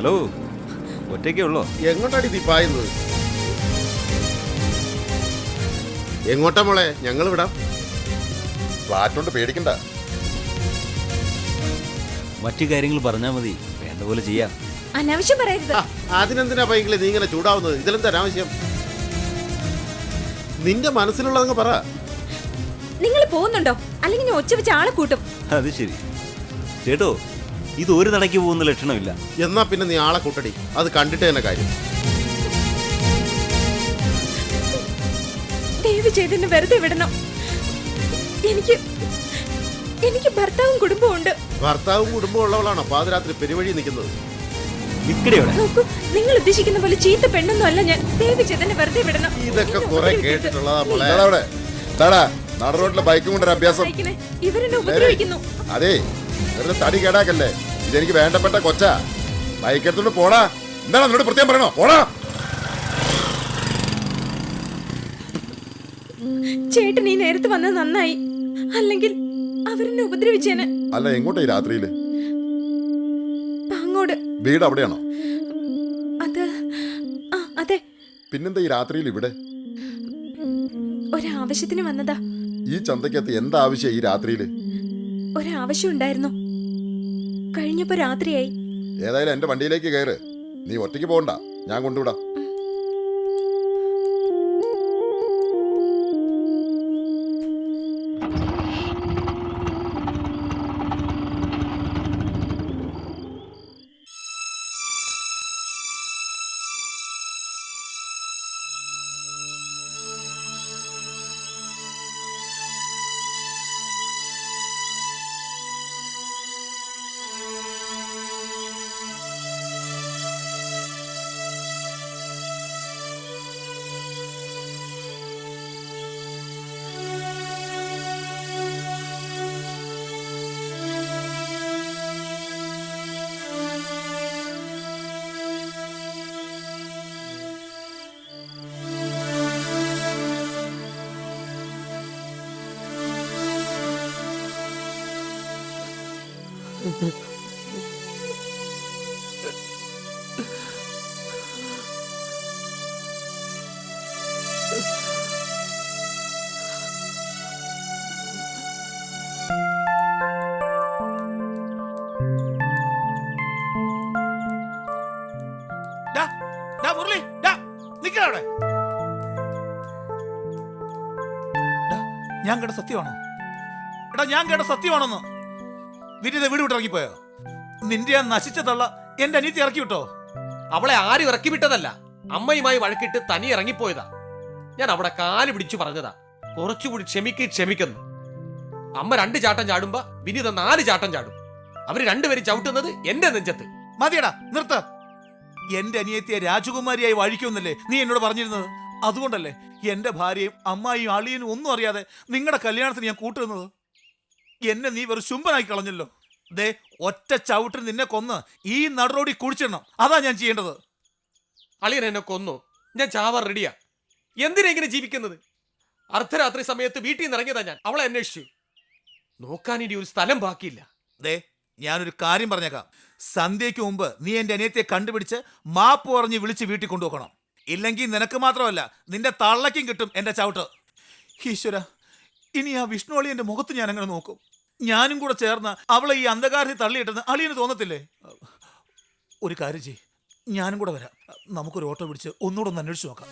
Hello, ഒറ്റയ്ക്കേ ഉള്ളോ? എങ്ങോട്ടാടി നീ പായുന്നത്? എങ്ങോട്ടാ മോളെ? ഞങ്ങൾ വിടാം. ഫ്ലാറ്റോണ്ട് പേടിക്കണ്ട. മറ്റു കാര്യങ്ങൾ പറഞ്ഞാൽ മതി, വേണ്ട പോലെ ചെയ്യാം. അനാവശ്യം പറയരുത്. അതിനെന്തിനാ പൈങ്കിളി നീ ഇങ്ങനെ ചൂടാവുന്നത്? ഇതിലെന്താ അനാവശ്യം? നിന്റെ മനസ്സിലുള്ളതങ്ങ് പറ. നിങ്ങൾ പോകുന്നുണ്ടോ? അല്ലെങ്കിൽ ഞാൻ ഒച്ച വെച്ച ആളെ കൂട്ടും. അത് ശരി ചേട്ടോ, ഇത് ഒരു നടയ്ക്ക് പോകുന്ന ലക്ഷണമില്ല. എന്നാ പിന്നെ നീ ആളെ കൂട്ടടി, അത് കണ്ടിട്ട് തന്നെ കാര്യം. ദയവ് ചെയ്ത് എന്നെ വെറുതെ വിടണം. എനിക്ക് ഭർത്താവും കുടുംബവും ഉണ്ട്. ഭർത്താവും കുടുംബവും ഉള്ളവളാണോ പാതിരാത്രി പെരുവഴി നിൽക്കുന്നത്? നോക്കൂ, നിങ്ങൾ ഉദ്ദേശിക്കുന്ന പോലെ ചീത്ത പെണ്ണൊന്നും അല്ല ഞാൻ. ദയവ് ചെയ്ത് എന്നെ വെറുതെ വിടണം. ഇതൊക്കെ കുറെ കേട്ടിട്ടുള്ളതാ മോളെ. നട റോഡിലെ ബൈക്കും കൊണ്ടൊരു അഭ്യാസം. ഇവരെന്നെ ഉപദ്രവിക്കുന്നു. അതെ, വെറുതെ തടി കേടാക്കല്ലേ. ഇതെനിക്ക് വേണ്ടപ്പെട്ട കൊച്ചാ. ബൈക്ക് എടുത്തോണ്ട് പോടാ. എന്താണ് നിന്നോട് പ്രത്യേകം പറയണോ? പോടാ. ചേട്ടൻ ഈ നേരത്ത് വന്നത് നന്നായി, അല്ലെങ്കിൽ അവരെന്നെ ഉപദ്രവിച്ചേനെ. അല്ല, എങ്ങോട്ടാ ഈ രാത്രിയില്? പാങ്ങോട്. വീട് അവിടെയാണോ? അതെ. പിന്നെന്താ ഈ രാത്രിയിൽ ഇവിടെ? ഒരാവശ്യത്തിന് വന്നതാ. ഈ ചന്തക്കകത്ത് എന്താ ആവശ്യം ഈ രാത്രിയില്? ഒരാവശ്യം ഉണ്ടായിരുന്നു, കഴിഞ്ഞപ്പോ രാത്രിയായി. ഏതായാലും എന്റെ വണ്ടിയിലേക്ക് കയറ്. നീ ഒറ്റയ്ക്ക് പോകണ്ട, ഞാൻ കൊണ്ടുവിടാം. മുരളി, നിക്കവിടെ. ഞാൻ കേട്ട സത്യമാണോ? എടാ, ഞാൻ കേട്ട സത്യമാണെന്ന്. വിനീത വീട് വിട്ട് ഇറങ്ങിപ്പോയോ? നിന്റെ ആ നശിച്ച തള്ള എന്റെ അനിയത്തി ഇറക്കി വിട്ടോ? അവളെ ആരും ഇറക്കി വിട്ടതല്ല, അമ്മയുമായി വഴക്കിട്ട് തനി ഇറങ്ങിപ്പോയതാ. ഞാൻ അവിടെ കാല് പിടിച്ചു പറഞ്ഞതാ, കുറച്ചുകൂടി ക്ഷമിക്കുന്നു. അമ്മ 2 ചാട്ടം ചാടുമ്പോ വിനീത 4 ചാട്ടം ചാടും. അവര് രണ്ടുപേരും ചവിട്ടുന്നത് എന്റെ നെഞ്ചത്ത്. മതിയടാ, നിർത്ത. എന്റെ അനിയത്തിയെ രാജകുമാരിയായി വഴിക്കുമെന്നല്ലേ നീ എന്നോട് പറഞ്ഞിരുന്നത്? അതുകൊണ്ടല്ലേ എന്റെ ഭാര്യയും അമ്മായിയും അളിയനും ഒന്നും അറിയാതെ നിങ്ങളുടെ കല്യാണത്തിന് ഞാൻ കൂട്ടുന്നത്? എന്നെ നീ വെറും ശുംഭനാക്കി കളഞ്ഞല്ലോ. ദേ, ഒറ്റ ചവിട്ടിന് നിന്നെ കൊന്ന് ഈ നടുറോടി കുഴിച്ചിടണം. അതാ ഞാൻ ചെയ്യേണ്ടത്. അളിയൻ എന്നെ കൊന്നു, ഞാൻ ചാവാൻ റെഡിയാ. എന്തിനാ ഇങ്ങനെ ജീവിക്കുന്നത്? അർദ്ധരാത്രി സമയത്ത് വീട്ടിൽ നിന്ന് ഇറങ്ങിയതാ ഞാൻ. അവളെ അന്വേഷിച്ചു നോക്കാൻ ഇനി ഒരു സ്ഥലം ബാക്കിയില്ല. ദേ, ഞാനൊരു കാര്യം പറഞ്ഞേക്കാം. സന്ധ്യയ്ക്ക് മുമ്പ് നീ എന്റെ അനിയത്തെ കണ്ടുപിടിച്ച് മാപ്പ് പറഞ്ഞ് വിളിച്ച് വീട്ടിൽ കൊണ്ടുപോകണം. ഇല്ലെങ്കിൽ നിനക്ക് മാത്രമല്ല, നിന്റെ തള്ളയ്ക്കും കിട്ടും എന്റെ ചവിട്ട്. ഈശ്വര, ഇനി ആ വിഷ്ണുവളി എന്റെ മുഖത്ത് ഞാൻ അങ്ങനെ നോക്കും. ഞാനും കൂടെ ചേർന്ന് അവളെ ഈ അന്ധകാരത്തിൽ തള്ളിയിട്ടെന്ന് അളിയന് തോന്നത്തില്ലേ? ഒരു കാര്യം ചെയ്യ്, ഞാനും കൂടെ വരാം. നമുക്കൊരു ഓട്ടോ പിടിച്ച് ഒന്നുകൂടെ ഒന്ന് അന്വേഷിച്ച് നോക്കാം.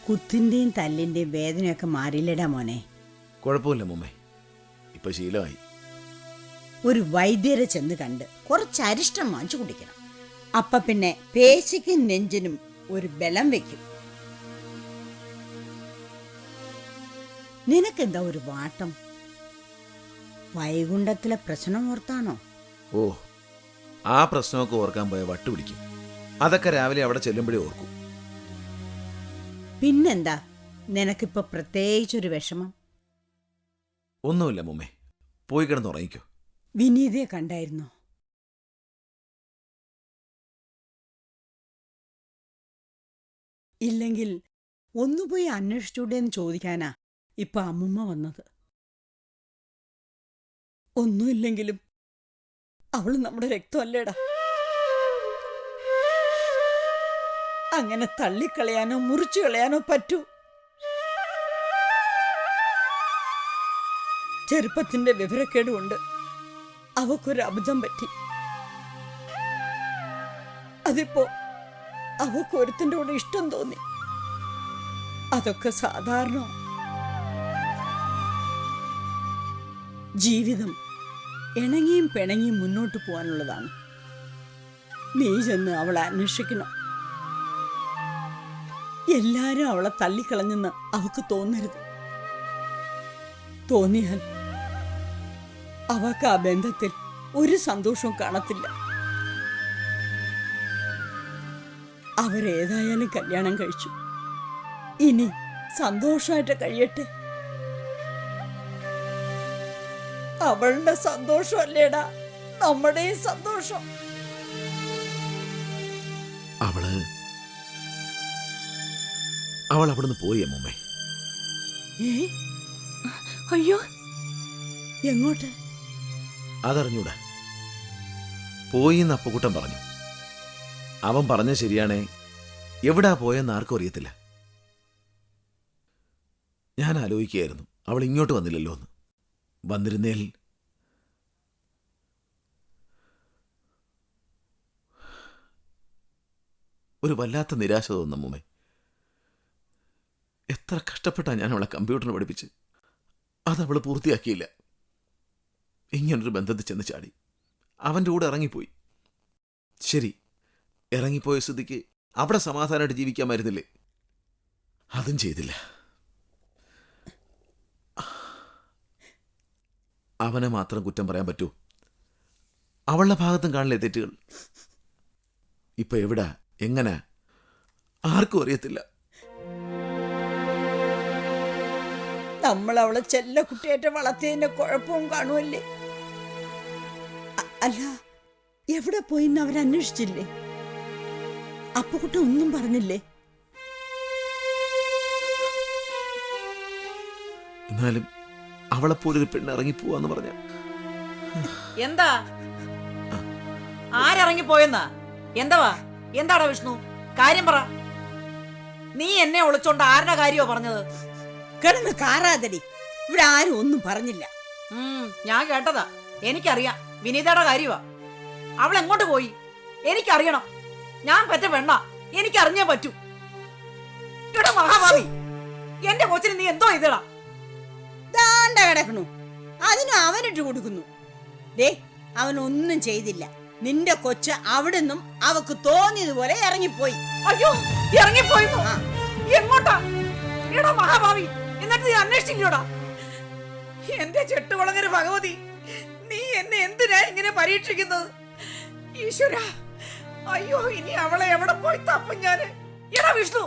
കുത്തിൻ്റെയും തല്ലിൻ്റെയും വേദനയൊക്കെ മാറിയില്ലടാ മോനെ? കുഴപ്പമില്ല മുമ്മേ, ഇപ്പൊ ശീലമായി. ഒരു വൈദ്യരെ ചെന്ന് കണ്ട് കുറച്ച് അരിഷ്ടം വാങ്ങിച്ചു കുടിക്കണം. അപ്പൊ പിന്നെ പേശിക്കും നെഞ്ചിനും ഒരു ബലം വെക്കും. നിനക്കെന്താ ഒരു വാട്ടം? വൈകുണ്ഠത്തിലെ പ്രശ്നം ഓർത്താണോ? ഓ, ആ പ്രശ്നമൊക്കെ ഓർക്കാൻ പോയ വട്ടുപിടിക്കും. അതൊക്കെ രാവിലെ അവിടെ ചെല്ലുമ്പോഴേ ഓർക്കും. പിന്നെന്താ നിനക്കിപ്പോ പ്രത്യേകിച്ചൊരു വിഷമം? ഒന്നുമില്ല മുമ്മേ, പോയി കിടന്നുറങ്ങിക്കോ. വിനീതയെ കണ്ടായിരുന്നോ? ഇല്ലെങ്കിൽ ഒന്നുപോയി അന്വേഷിച്ചൂടെന്ന് ചോദിക്കാനാ ഇപ്പൊ അമ്മുമ്മ വന്നത്. ഒന്നുമില്ലെങ്കിലും അവള് നമ്മുടെ രക്തമല്ലേടാ. അങ്ങനെ തള്ളിക്കളയാനോ മുറിച്ചു കളയാനോ പറ്റൂ? ചെറുപ്പത്തിന്റെ വിവരക്കേടുകൊണ്ട് അവക്കൊരു അബദ്ധം പറ്റി. അതിപ്പോ അവക്കൊരുത്തിന്റെ കൂടെ ഇഷ്ടം തോന്നി. അതൊക്കെ സാധാരണ. ജീവിതം ഇണങ്ങിയും പിണങ്ങിയും മുന്നോട്ട് പോകാനുള്ളതാണ്. നീ ചെന്ന് അവളെ അന്വേഷിക്കണം. എല്ലാരും അവളെ തള്ളിക്കളഞ്ഞെന്ന് അവക്ക് തോന്നരുത്. തോന്നിയാൽ അവക്ക് ആ ബന്ധത്തിൽ ഒരു സന്തോഷവും കാണത്തില്ല. അവരേതായാലും കല്യാണം കഴിച്ചു. ഇനി സന്തോഷമായിട്ട് കഴിയട്ടെ. അവളുടെ സന്തോഷമല്ലേടാ നമ്മുടെയും സന്തോഷം. അവൾ അവിടുന്ന് പോയി അമ്മൂമ്മേ. അയ്യോ, എങ്ങോട്ട്? അതറിഞ്ഞൂടാ. പോയി എന്ന് അപ്പുക്കുട്ടൻ പറഞ്ഞു. അവൻ പറഞ്ഞ ശരിയാണേ, എവിടാ പോയെന്ന് ആർക്കും അറിയത്തില്ല. ഞാൻ ആലോചിക്കുകയായിരുന്നു അവൾ ഇങ്ങോട്ട് വന്നില്ലല്ലോ എന്ന്. വന്നിരുന്നേൽ ഒരു വല്ലാത്ത നിരാശ തോന്നുന്നു അമ്മൂമ്മേ. എത്ര കഷ്ടപ്പെട്ടാ ഞാൻ അവളെ കമ്പ്യൂട്ടറിന് പഠിപ്പിച്ച്. അതവൾ പൂർത്തിയാക്കിയില്ല. ഇങ്ങനൊരു ബന്ധത്തിൽ ചെന്ന് ചാടി. അവൻ്റെ കൂടെ ഇറങ്ങിപ്പോയി. ശരി, ഇറങ്ങിപ്പോയ സ്ഥിതിക്ക് അവിടെ സമാധാനമായിട്ട് ജീവിക്കാമായിരുന്നില്ലേ? അതും ചെയ്തില്ല. അവനെ മാത്രം കുറ്റം പറയാൻ പറ്റൂ? അവളുടെ ഭാഗത്തും കാണില്ലേ തെറ്റുകൾ? ഇപ്പൊ എവിടാ, എങ്ങനെ, ആർക്കും അറിയത്തില്ല. നമ്മൾ അവളെ ചെല്ല കുട്ടിയായിട്ട് വളർത്തിയതിന്റെ കുഴപ്പവും കാണുമല്ലേ? അല്ല, എവിടെ പോയിന്ന് അവരന്വേഷിച്ചില്ലേ? അപ്പുകുട്ട ഒന്നും പറഞ്ഞില്ലേ? എന്നാലും അവളെപ്പോലൊരു പെണ്ണ് ഇറങ്ങിപ്പോവാന്ന് പറഞ്ഞ എന്താ? ആരിറങ്ങിപ്പോയെന്നാ? എന്താടാ വിഷ്ണു, കാര്യം പറ. നീ എന്നെ ഒളിച്ചോണ്ട് ആരുടെ കാര്യമോ പറഞ്ഞത്? കിടന്ന് കാറാതടി. ഇവിടെ ആരും ഒന്നും പറഞ്ഞില്ല. ഞാൻ കേട്ടതാ. എനിക്കറിയാം വിനീതയുടെ കാര്യമാ. അവൾ എങ്ങോട്ട് പോയി എനിക്കറിയണം. ഞാൻ പറ്റ പെണ്ണ, എനിക്കറിഞ്ഞേ പറ്റൂ. ഇവിടെ മഹാഭാവി, എന്റെ കൊച്ചിന് നീ എന്തോ ചെയ്തടാ? ദാണ്ട കിടക്കണു. അതിനും അവനിട്ട് കൊടുക്കുന്നു. ദേ, അവനൊന്നും ചെയ്തില്ല. നിന്റെ കൊച്ച് അവിടുന്നും അവക്ക് തോന്നിയതുപോലെ ഇറങ്ങിപ്പോയി. അയ്യോ, ഇറങ്ങിപ്പോയിന്നു? എങ്ങോട്ടാ? എടാ മഹാഭാവി, എന്നിട്ട് നീ അന്വേഷിച്ചില്ലോടാ? എന്റെ ചെട്ടുകുളങ്ങര ഭഗവതി, നീ എന്നെ എന്തിനാ ഇങ്ങനെ പരീക്ഷിക്കുന്നത്? ഈശ്വര, അയ്യോ, ഇനി അവളെ എവിടെ പോയി തപ്പും ഞാന്? എടാ വിഷ്ണു,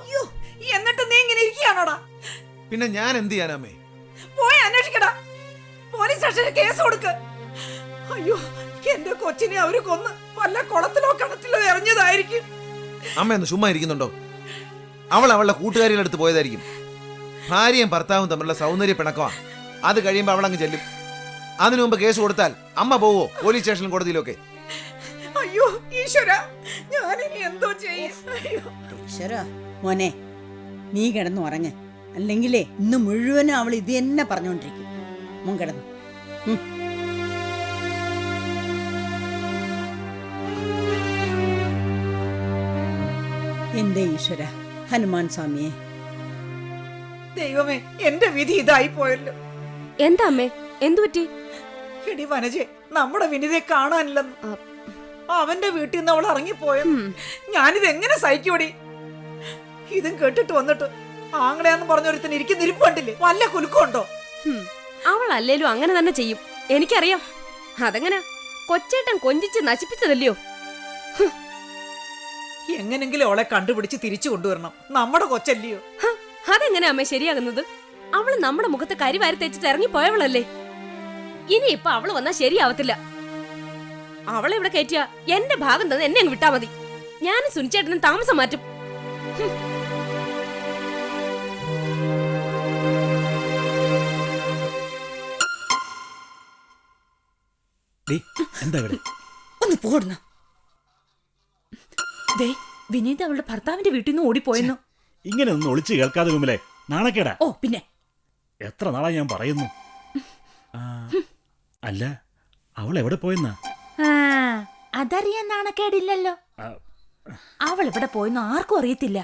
എന്നിട്ട് നീ ഇങ്ങനെ ഇരിക്കുകയാണോടാ? പിന്നെ ഞാൻ എന്ത് ചെയ്യാനമ്മേ? പോയി അന്വേഷിക്കടാ. പോലീസ് സ്റ്റേഷനിൽ കേസ് കൊടുക്ക്. അയ്യോ, എന്റെ കൊച്ചിനെ അവര് കൊന്ന് വല്ല കുളത്തിലോ കിണറ്റിലോ എറിഞ്ഞതായിരിക്കും. അമ്മ ഒന്ന് ചുമ്മാ ഇരിക്കുന്നുണ്ടോ? അവൾ അവളുടെ കൂട്ടുകാരികളുടെ അടുത്ത് പോയതായിരിക്കും. ഭാര്യയും ഭർത്താവും തമ്മിലുള്ള സൗന്ദര്യ പിണക്കമാ. അത് കഴിയുമ്പോൾ അവളങ്ങ് ചെല്ലും. അതിനു മുമ്പ് കേസ് കൊടുത്താൽ അമ്മ പോവോ പോലീസ് സ്റ്റേഷനിലും കോടതിയിലൊക്കെ? അയ്യോ ഈശ്വര, ഞാനിനി എന്തോ ചെയ്യും? ഈശ്വര മോനെ, നീ കിടന്നു ഉറങ്ങ്. അല്ലെങ്കിലേ ഇന്ന് മുഴുവനും അവൾ ഇത് തന്നെ പറഞ്ഞോണ്ടിരിക്കും. മോൻ കിടന്നു. എന്റെ ഈശ്വര ഹനുമാൻ സ്വാമിയെ. ദൈവമേ, എന്റെ വിധി ഇതായി പോയല്ലോ. എന്താ അമ്മേ, എന്തു പറ്റി? എടി വനജെ, നമ്മുടെ വിനിതയെ കാണാനില്ലെന്ന്. അവന്റെ വീട്ടിൽ നിന്ന് അവൾ ഇറങ്ങിപ്പോയോ? ഞാനിത് എങ്ങനെ സഹിക്കൂടി? ഇതും കേട്ടിട്ട് വന്നിട്ട് ആങ്ങളയാന്ന് പറഞ്ഞൊരുത്തിന് ഇരിക്കുന്ന ഇരിപ്പ് കണ്ടില്ലേ? വല്ല കുലുക്കമുണ്ടോ? അവൾ അല്ലേലും അങ്ങനെ തന്നെ ചെയ്യും, എനിക്കറിയാം. അതെങ്ങനെ കൊച്ചേട്ടൻ കൊഞ്ചിച്ച് നശിപ്പിച്ചതല്ലയോ? എങ്ങനെങ്കിലും അവളെ കണ്ടുപിടിച്ച് തിരിച്ചു കൊണ്ടുവരണം. നമ്മുടെ കൊച്ചല്ലയോ? അതെങ്ങനെ അമ്മ ശരിയാകുന്നത്? അവള് നമ്മുടെ മുഖത്ത് കരി വാരി തെച്ചിട്ട് ഇറങ്ങി പോയവളല്ലേ? ഇനി ഇപ്പൊ അവള് വന്നാ ശരിയാവത്തില്ല. അവളെ ഇവിടെ കയറ്റിയ എന്റെ ഭാഗം തന്നെ എന്നെ അങ്ങ് വിട്ടാ മതി. ഞാനും സുനിച്ചേട്ടനും താമസം മാറ്റും. എന്താ ഇവിടെ? ഒന്ന് പോടുന്ന. ദേ വിനീത് അവളുടെ ഭർത്താവിന്റെ വീട്ടിൽ നിന്ന് ഓടിപ്പോയെന്നു. ഇങ്ങനെ ഒന്നും ഒളിച്ചു കേൾക്കാതെ വിമലെ, നാണക്കേടാ. ഓ പിന്നെ എത്ര നാളാ ഞാൻ പറയുന്നു. അല്ല, അവൾ എവിടെ പോയെന്നാ? അതറിയാൻ നാണക്കേടില്ലല്ലോ. അവൾ എവിടെ പോയെന്ന് ആർക്കും അറിയത്തില്ല.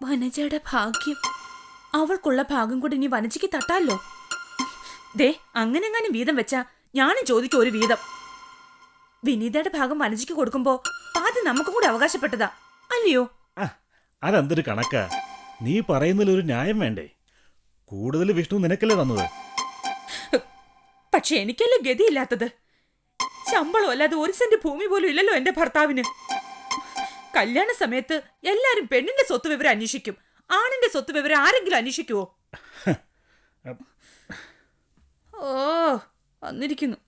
വനജയുടെ ഭാഗ്യം. അവൾക്കുള്ള ഭാഗം കൂടി ഇനി വനജയ്ക്ക് തട്ടാലോ. ദേ അങ്ങനെ വീതം വെച്ചാ ഞാനും ചോദിക്കും ഒരു വീതം. വിനീതയുടെ ഭാഗം വനജയ്ക്ക് കൊടുക്കുമ്പോ പാതി നമുക്കും കൂടി അവകാശപ്പെട്ടതാ, അല്ലയോ? അതെന്തൊരു കണക്കാ? നീ പറയുന്നതിൽ ഒരു ന്യായം വേണ്ടേ? കൂടുതൽ വിഷ്ണു നിനക്കല്ലേ തന്നത്? പക്ഷെ എനിക്കല്ലേ ഗതിയില്ലാത്തത്. ശമ്പളം അല്ലാതെ ഒരു സെന്റ് ഭൂമി പോലും ഇല്ലല്ലോ എന്റെ ഭർത്താവിന്. കല്യാണ സമയത്ത് എല്ലാരും പെണ്ണിന്റെ സ്വത്ത് വിവരം അന്വേഷിക്കും. ആണിന്റെ സ്വത്ത് വിവരം ആരെങ്കിലും അന്വേഷിക്കുവോ? ഓ വന്നിരിക്കുന്നു.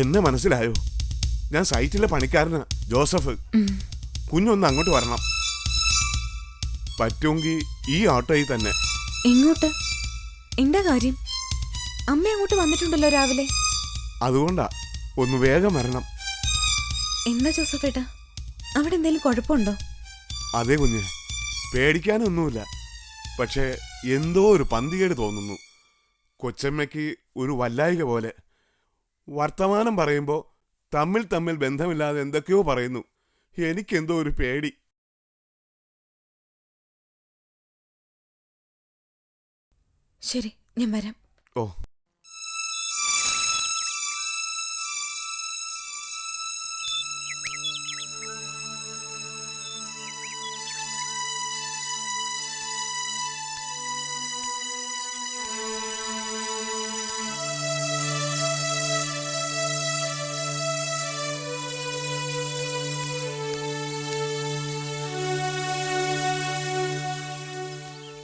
എന്നെ മനസ്സിലായോ? ഞാൻ സൈറ്റിലെ പണിക്കാരനാ, ജോസഫ്. കുഞ്ഞൊന്ന് അങ്ങോട്ട് വരണം. പറ്റുമെങ്കിൽ ഈ ഓട്ടോയിൽ തന്നെ. എങ്ങോട്ട്? എന്താ കാര്യം? അമ്മ അങ്ങോട്ട് വന്നിട്ടുണ്ടല്ലോ രാവിലെ. അതുകൊണ്ടാ, ഒന്ന് വേഗം വരണം. എന്താ ജോസഫേട്ടാ, അവിടെ എന്തെങ്കിലും കുഴപ്പമുണ്ടോ? അതെ കുഞ്ഞ്, പേടിക്കാനൊന്നുമില്ല. പക്ഷേ എന്തോ ഒരു പന്തികേട് തോന്നുന്നു. കൊച്ചമ്മയ്ക്ക് ഒരു വല്ലായിക പോലെ. വർത്തമാനം പറയുമ്പോൾ തമ്മിൽ ബന്ധമില്ലാതെ എന്തൊക്കെയോ പറയുന്നു. എനിക്കെന്തോ ഒരു പേടി. ശരി, ഞാൻ വരാം. ഓ,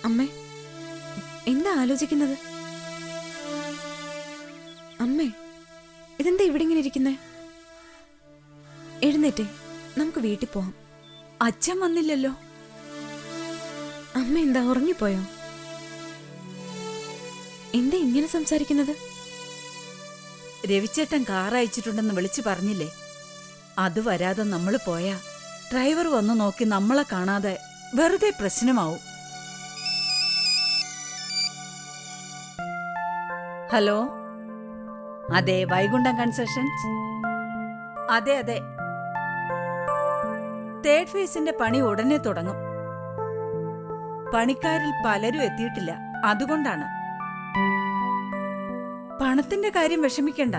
അമ്മേ, എന്താ ആലോചിക്കുന്നത്? അമ്മേ, ഇതെന്താ ഇവിടെ ഇങ്ങനെ ഇരിക്കുന്നേ? എഴുന്നേറ്റേ, നമുക്ക് വീട്ടിൽ പോവാം. അച്ഛൻ വന്നില്ലല്ലോ. അമ്മ എന്താ ഉറങ്ങിപ്പോയോ? എന്താ ഇങ്ങനെ സംസാരിക്കുന്നത്? രവിച്ചേട്ടൻ കാർ അയച്ചിട്ടുണ്ടെന്ന് വിളിച്ചു പറഞ്ഞില്ലേ? അത് വരാതെ നമ്മൾ പോയാ ഡ്രൈവർ വന്നു നോക്കി നമ്മളെ കാണാതെ വെറുതെ പ്രശ്നമാവും. ഹലോ, അതെ, വൈകുണ്ഠം കൺസ്ട്രക്ഷൻസ്. അതെ അതെ, തേർഡ് ഫേസിന്റെ പണി ഉടനെ തുടങ്ങും. പണിക്കാരിൽ പലരും എത്തിയിട്ടില്ല, അതുകൊണ്ടാണ്. പണത്തിന്റെ കാര്യം വിഷമിക്കണ്ട,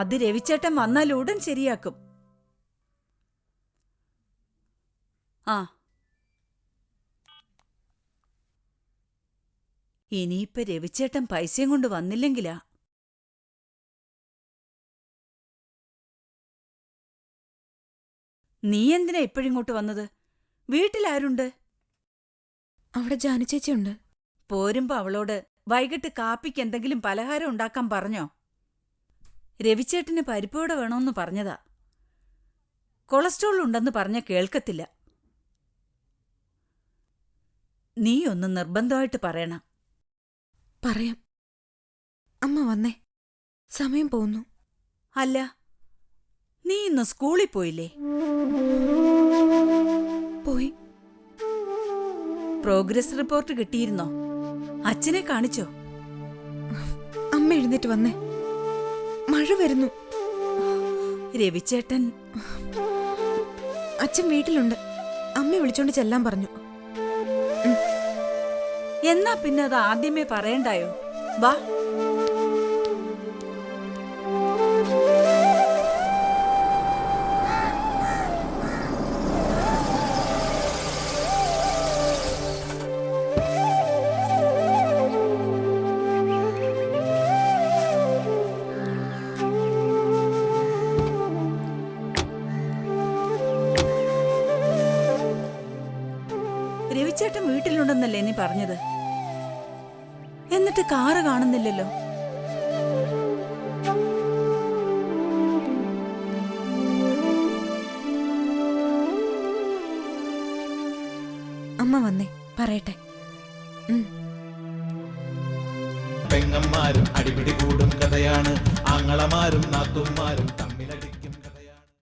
അത് രവിച്ചേട്ടൻ വന്നാൽ ഉടൻ ശരിയാക്കും. ആ, ഇനിയിപ്പൊ രവിച്ചേട്ടൻ പൈസയും കൊണ്ട് വന്നില്ലെങ്കിലാ. നീ എന്തിനാ ഇപ്പോഴിങ്ങോട്ട് വന്നത്? വീട്ടിലാരുണ്ട്? അവിടെ ജാനു ചേച്ചിയുണ്ട്. പോരുമ്പോ അവളോട് വൈകിട്ട് കാപ്പിക്ക് എന്തെങ്കിലും പലഹാരം ഉണ്ടാക്കാൻ പറഞ്ഞോ? രവിച്ചേട്ടന് പരിപ്പോടെ വേണമെന്ന് പറഞ്ഞതാ. കൊളസ്ട്രോൾ ഉണ്ടെന്ന് പറഞ്ഞ കേൾക്കത്തില്ല. നീ ഒന്ന് നിർബന്ധമായിട്ട് പറയണം. പറയാം. അമ്മ വന്നേ, സമയം പോകുന്നു. അല്ല, നീ ഇന്ന് സ്കൂളിൽ പോയില്ലേ? പോയി. പ്രോഗ്രസ് റിപ്പോർട്ട് കിട്ടിയിരുന്നോ? അച്ഛനെ കാണിച്ചോ? അമ്മ എഴുന്നേറ്റ് വന്നേ, മഴ വരുന്നു. രവിച്ചേട്ടൻ അച്ഛൻ വീട്ടിലുണ്ട്. അമ്മയെ വിളിച്ചോണ്ട് ചെല്ലാൻ പറഞ്ഞു. എന്നാ പിന്നെ അത് ആദ്യമേ പറയണ്ടായോ? വാ. രവിച്ചേട്ടൻ വീട്ടിലുണ്ടെന്നല്ലേ നീ പറഞ്ഞത്? എന്നിട്ട് കാറ് കാണുന്നില്ലല്ലോ. അമ്മ വന്നേ, പറയട്ടെ. പെങ്ങന്മാരും അടിപിടി കൂടും കഥയാണ്, ആങ്ങളമാരും നാത്തുമാരും